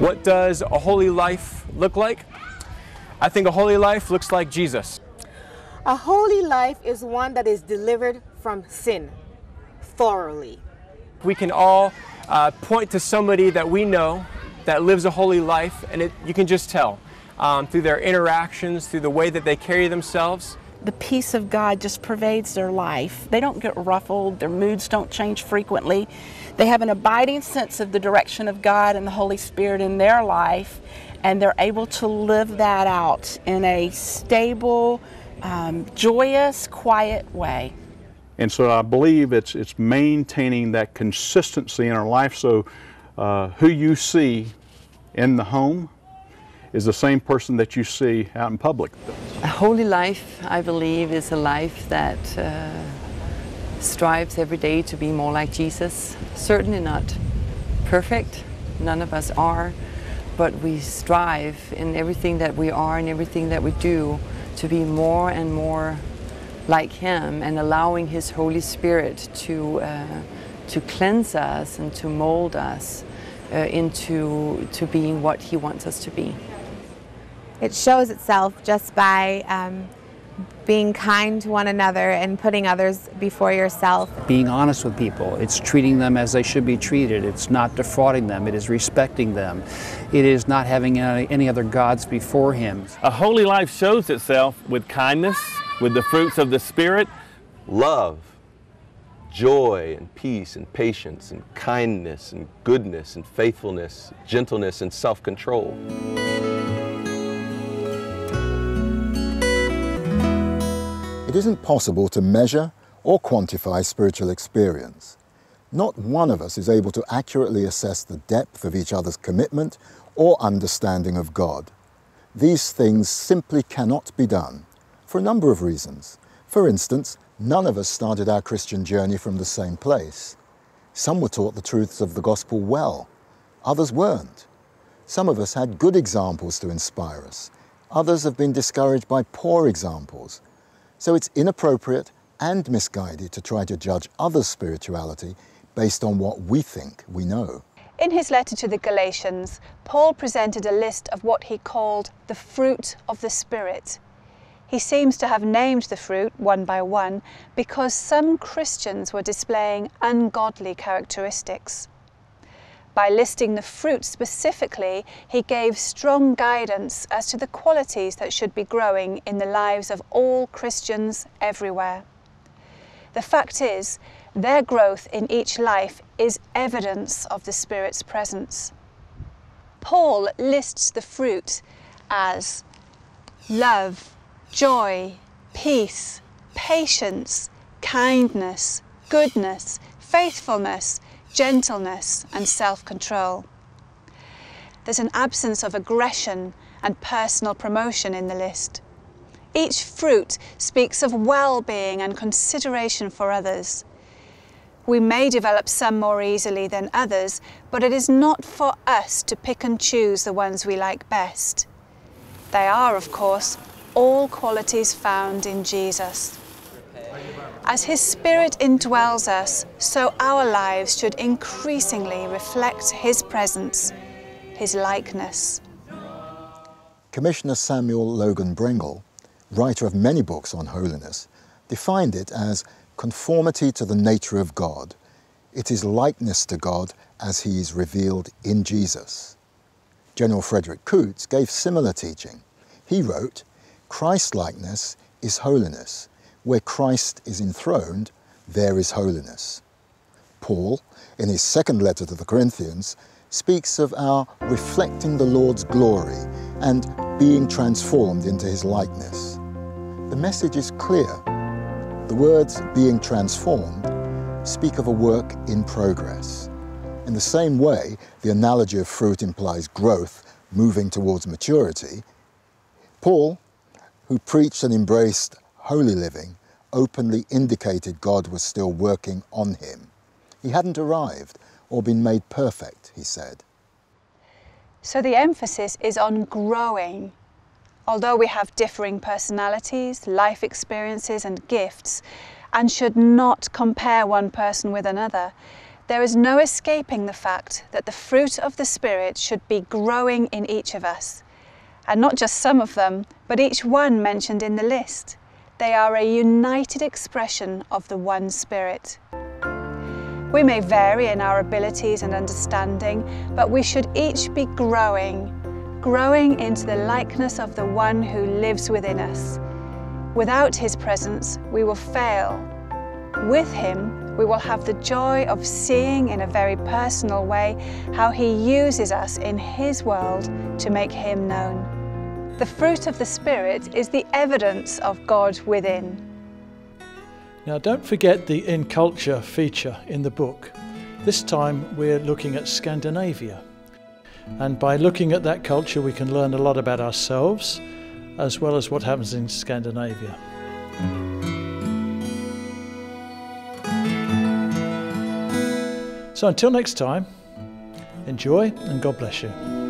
What does a holy life look like? I think a holy life looks like Jesus. A holy life is one that is delivered from sin thoroughly. We can all point to somebody that we know that lives a holy life, and you can just tell through their interactions, through the way that they carry themselves. The peace of God just pervades their life. They don't get ruffled, their moods don't change frequently. They have an abiding sense of the direction of God and the Holy Spirit in their life, and they're able to live that out in a stable, joyous, quiet way. And so I believe it's maintaining that consistency in our life, so who you see in the home is the same person that you see out in public. A holy life, I believe, is a life that strives every day to be more like Jesus. Certainly not perfect, none of us are, but we strive in everything that we are and everything that we do to be more and more like Him, and allowing His Holy Spirit to cleanse us and to mold us into being what He wants us to be. It shows itself just by being kind to one another and putting others before yourself. Being honest with people. It's treating them as they should be treated. It's not defrauding them. It is respecting them. It is not having any other gods before Him. A holy life shows itself with kindness, with the fruits of the Spirit. Love, joy and peace and patience and kindness and goodness and faithfulness, gentleness and self-control. It isn't possible to measure or quantify spiritual experience. Not one of us is able to accurately assess the depth of each other's commitment or understanding of God. These things simply cannot be done, for a number of reasons. For instance, none of us started our Christian journey from the same place. Some were taught the truths of the gospel well, others weren't. Some of us had good examples to inspire us. Others have been discouraged by poor examples. So it's inappropriate and misguided to try to judge others' spirituality based on what we think we know. In his letter to the Galatians, Paul presented a list of what he called the fruit of the Spirit. He seems to have named the fruit one by one because some Christians were displaying ungodly characteristics. By listing the fruit specifically, he gave strong guidance as to the qualities that should be growing in the lives of all Christians everywhere. The fact is, their growth in each life is evidence of the Spirit's presence. Paul lists the fruit as love, joy, peace, patience, kindness, goodness, faithfulness, gentleness and self-control. There's an absence of aggression and personal promotion in the list. Each fruit speaks of well-being and consideration for others. We may develop some more easily than others, but it is not for us to pick and choose the ones we like best. They are, of course, all qualities found in Jesus. As His Spirit indwells us, so our lives should increasingly reflect His presence, His likeness. Commissioner Samuel Logan Brengle, writer of many books on holiness, defined it as conformity to the nature of God. It is likeness to God as He is revealed in Jesus. General Frederick Coots gave similar teaching. He wrote, "Christ-likeness is holiness. Where Christ is enthroned, there is holiness." Paul, in his second letter to the Corinthians, speaks of our reflecting the Lord's glory and being transformed into His likeness. The message is clear. The words being transformed speak of a work in progress. In the same way, the analogy of fruit implies growth, moving towards maturity, Paul, who preached and embraced holy living, openly indicated God was still working on him. He hadn't arrived or been made perfect, he said. So the emphasis is on growing. Although we have differing personalities, life experiences and gifts, and should not compare one person with another, There is no escaping the fact that the fruit of the Spirit should be growing in each of us. And not just some of them, but each one mentioned in the list. They are a united expression of the one Spirit. We may vary in our abilities and understanding, but we should each be growing into the likeness of the one who lives within us. Without his presence, we will fail. With him, we will have the joy of seeing in a very personal way how he uses us in his world to make him known. The fruit of the Spirit is the evidence of God within. Now don't forget the In Culture feature in the book. This time we're looking at Scandinavia. And by looking at that culture we can learn a lot about ourselves as well as what happens in Scandinavia. So until next time, enjoy and God bless you.